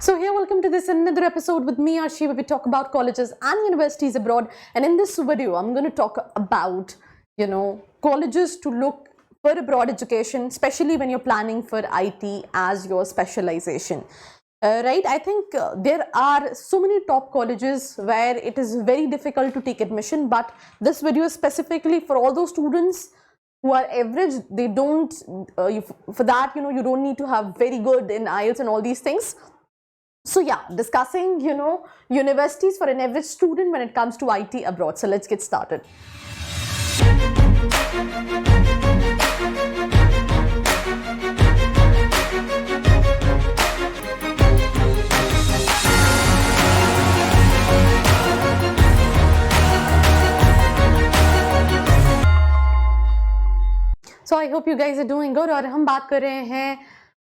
So here, welcome to this another episode with me, Arshi, where we talk about colleges and universities abroad. And in this video, I'm going to talk about, colleges to look for abroad education, especially when you're planning for IT as your specialization. Right, I think there are so many top colleges where it is very difficult to take admission, but this video is specifically for all those students who are average. They don't, for that, you don't need to have very good in IELTS and all these things. So yeah, discussing, universities for an average student when it comes to IT abroad. So let's get started. So I hope you guys are doing good. और हम बात कर रहे हैं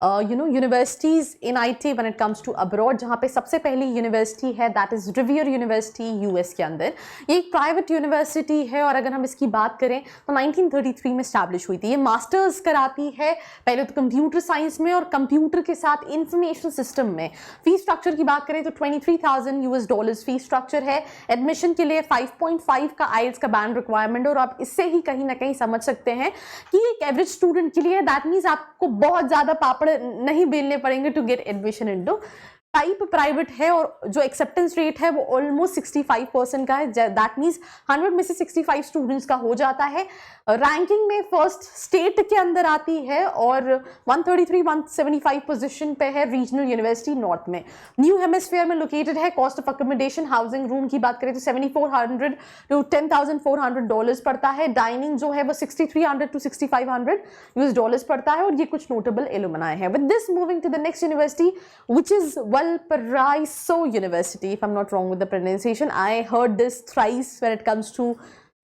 universities in IT when it comes to abroad, जहाँ पे सबसे पहली यूनिवर्सिटी है दैट इज रिवियर यूनिवर्सिटी यूएस के अंदर. ये एक प्राइवेट यूनिवर्सिटी है और अगर हम इसकी बात करें तो 1933 में स्टैब्लिश हुई थी. ये मास्टर्स कराती है पहले तो कंप्यूटर साइंस में और कंप्यूटर के साथ इंफॉर्मेशन सिस्टम में. फीस स्ट्रक्चर की बात करें तो $23,000 फीस स्ट्रक्चर है. एडमिशन के लिए 5.5 का IELTS का बैंड रिक्वायरमेंट, और आप इससे ही कहीं ना कहीं समझ सकते हैं कि एक एवरेज स्टूडेंट के लिए दैट मीन्स आपको बहुत ज्यादा पापड़ नहीं बेलने पड़ेंगे to get admission into. Type private है और जो एक्सेप्टेंस रेट है वो ऑलमोस्ट 65% का है. दैट मीन्स 100 में से 65 स्टूडेंट्स का हो जाता है. रैंकिंग में फर्स्ट स्टेट के अंदर आती है और 133-175 पोजीशन पे है रीजनल यूनिवर्सिटी नॉर्थ में. न्यू हेमिस्फीयर में लोकेटेड है. Cost of accommodation housing room की बात करें तो $7,400 to $10,400 पड़ता है. डाइनिंग जो है वो $6,300 to $6,500 पड़ता है. और ये कुछ नोटेबल एलुमनाई है. With this moving to the next university which is Valparaiso University, if I'm not wrong with the pronunciation. I heard this thrice when it comes to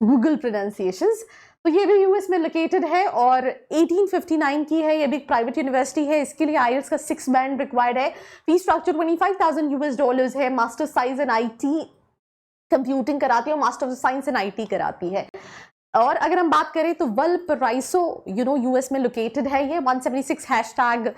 Google pronunciations. तो ये भी US में located है और 1859 की है. ये भी एक प्राइवेट यूनिवर्सिटी है. इसके लिए IELTS का 6 बैंड रिक्वायर्ड है. फीस स्ट्रक्चर $25,000 है. Master science in IT computing कराती है और master of science in IT कराती है. और अगर हम बात करें तो वल्पराइसो यूएस में लोकेटेड है. ये 176 हैशटैग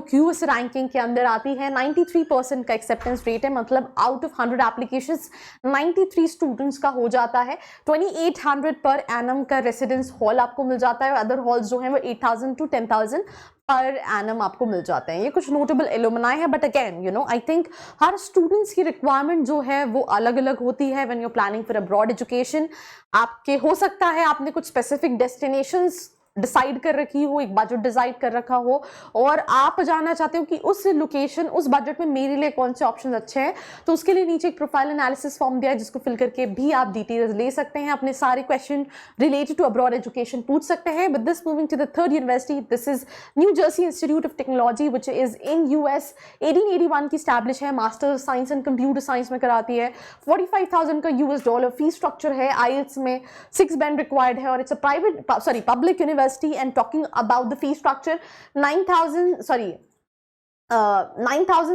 क्यूएस रैंकिंग के अंदर आती है. 93% का एक्सेप्टेंस रेट है, मतलब आउट ऑफ 100 एप्लीकेशंस 93 स्टूडेंट्स का हो जाता है. 2800 पर एनम का रेसिडेंस हॉल आपको मिल जाता है. अदर हॉल्स जो हैं वो 8,000 to 10,000 पर एनम आपको मिल जाते हैं. ये कुछ नोटेबल एलुमनाई है, but again I think her students की रिक्वायरमेंट जो है वो अलग अलग होती है. When you planning for abroad education, आपके हो सकता है आपने कुछ स्पेसिफिक डेस्टिनेशंस डिसाइड कर रखी हो, एक बजट डिसाइड कर रखा हो और आप जानना चाहते हो कि उस लोकेशन उस बजट में मेरे लिए कौन से ऑप्शन अच्छे हैं. तो उसके लिए नीचे एक प्रोफाइल एनालिसिस फॉर्म दिया है जिसको फिल करके भी आप डिटेल्स ले सकते हैं. अपने सारे question related to abroad education पूछ सकते हैं. But this moving to the third university, this is New Jersey Institute of Technology which is in US. 1881 की स्टैब्लिश है. Master science and computer science में कराती है. $45,000 का $. फीस स्ट्रक्चर है. IELTS में 6 बैंड रिक्वायर्ड है और it's a public university. And talking about the fee structure, 9,000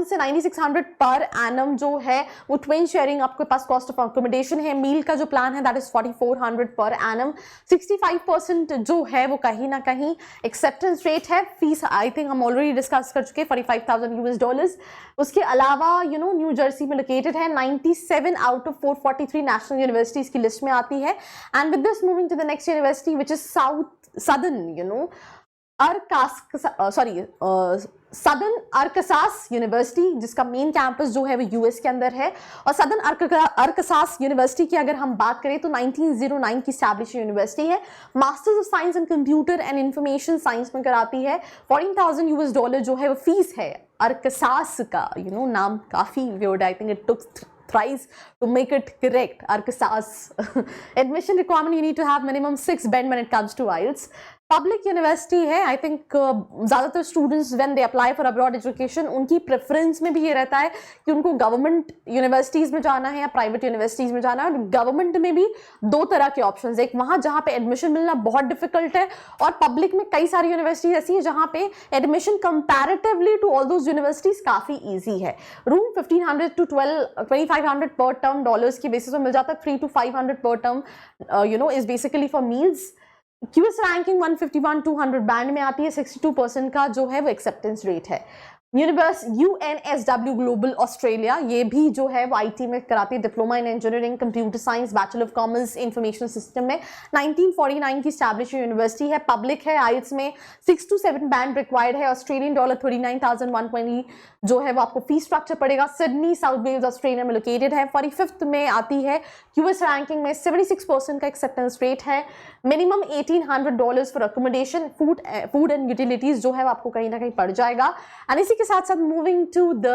से 9,600 पर एनम जो है वो ट्विन शेयरिंग आपके पास कॉस्ट ऑफ अकोमोडेशन है. मील का जो प्लान है दैट इज 4,400 पर एनम. 65% जो है वो कहीं ना कहीं एक्सेप्टेंस रेट है. फीस आई थिंक हम ऑलरेडी डिस्कस कर चुके हैं, $45,000. उसके अलावा न्यू जर्सी में लोकेटेड है. 97 आउट ऑफ 443 नेशनल यूनिवर्सिटीज की लिस्ट में आती है. And with this moving to the next university which is southern southern Arkansas university, जिसका मेन कैंपस जो है वो यूएस के अंदर है. और सदर्न अरकसास यूनिवर्सिटी की अगर हम बात करें तो 1909 की स्टैब्लिश यूनिवर्सिटी है. Masters of science in computer and information science में कराती है. $14,000 जो है वो फीस है. अरकसास का नाम काफी weird, I think it took thrice to make it correct. Arkansas. Admission requirement, you need to have minimum 6 band when it comes to IELTS. Public university है. आई थिंक ज़्यादातर students when they apply for abroad education उनकी preference में भी ये रहता है कि उनको गवर्नमेंट यूनिवर्सिटीज़ में जाना है या प्राइवेट यूनिवर्सिटीज़ में जाना है. और गवर्नमेंट में भी 2 तरह के ऑप्शंस, एक वहाँ जहाँ पे एडमिशन मिलना बहुत डिफिकल्ट है, और पब्लिक में कई सारी यूनिवर्सिटीज ऐसी है जहाँ पे admission comparatively to all those universities काफ़ी ईजी है. रूम 1,500 to 2,500 पर टर्म डॉलर्स की बेसिस में मिल जाता है. 300 to 500 पर term is basically for meals. QS ranking 151-200 band में आती है. 62% का जो है वो एक्सेप्टेंस रेट है. UNSW ग्लोबल ऑस्ट्रेलिया, ये भी जो है वो IT में कराती है, diploma in engineering, computer science, bachelor of commerce information system में। 1949 की स्टैब्लिश यूनिवर्सिटी है, पब्लिक है, IELTS में 6 to 7 बैंड रिक्वायर्ड है, ऑस्ट्रेलियन डॉलर 39,120 जो है वो आपको फीस स्ट्रक्चर पड़ेगा। सिडनी साउथ वेल्स ऑस्ट्रेलिया में लोकेटेड है, 45th में आती है US रैंकिंग में, 76% का एक्सेप्टेंस रेट है, minimum $1,800 for accommodation, food and utilities जो है वो आपको कहीं ना कहीं पड़ जाएगा। एंड इसी के साथ साथ moving to the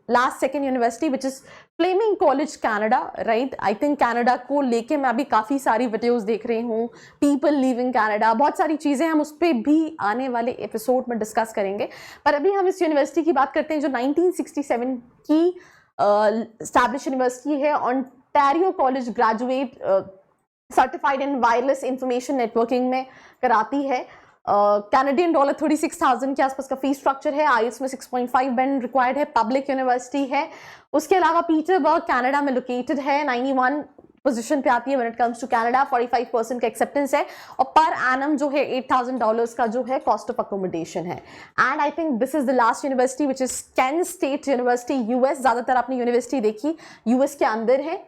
last second university which is Fleming College Canada, right. I think Canada को लेके मैं अभी काफ़ी सारी वीडियोस देख रही हूँ, पीपल लिविंग कनाडा, बहुत सारी चीज़ें हम उस पर भी आने वाले एपिसोड में डिस्कस करेंगे। पर अभी हम इस यूनिवर्सिटी की बात करते हैं जो 1967 की स्टैब्लिश यूनिवर्सिटी है। ओंटारियो कॉलेज ग्रेजुएट सर्टिफाइड इन वायरलेस इंफॉर्मेशन नेटवर्किंग में कराती है। कैनेडियन डॉलर 36,000 के आसपास का फीस स्ट्रक्चर है, IELTS में 6.5 बैंड रिक्वायर्ड है, पब्लिक यूनिवर्सिटी है। उसके अलावा पीटरबर्ग कनाडा में लोकेटेड है, 91 पोजीशन पे आती है when it comes to Canada, 45% का एक्सेप्टेंस है और पर एनम जो है $8,000 का जो है कॉस्ट ऑफ अकोमोडेशन है। And I think this is the last university which is can state university US। ज़्यादातर आपने यूनिवर्सिटी देखी US के अंदर है।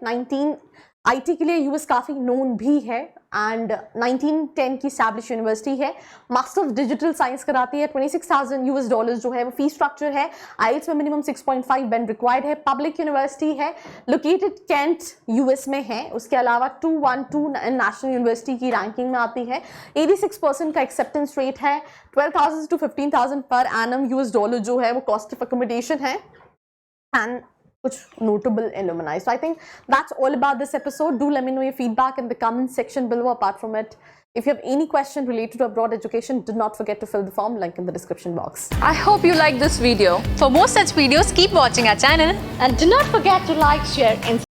IT के लिए US काफ़ी नोन भी है एंड 1910 की स्टैब्लिश यूनिवर्सिटी है। मास्टर ऑफ डिजिटल साइंस कराती है, $26,000 जो है वो फीस स्ट्रक्चर है, IELTS में मिनिमम 6.5 बैंड रिक्वायर्ड है, पब्लिक यूनिवर्सिटी है, लोकेटेड कैंट US में है। उसके अलावा 212 नेशनल यूनिवर्सिटी की रैंकिंग में आती है, 86% का एक्सेप्टेंस रेट है, 12,000 to 15,000 पर एनम $US जो है वो कॉस्ट ऑफ अकोमोडेशन है एंड कुछ notable alumni. So I think that's all about this episode. Do let me know your feedback in the comment section below. Apart from it, if you have any question related to abroad education, do not forget to fill the form, link in the description box. I hope you liked this video. For more such videos, keep watching our channel And do not forget to like, share and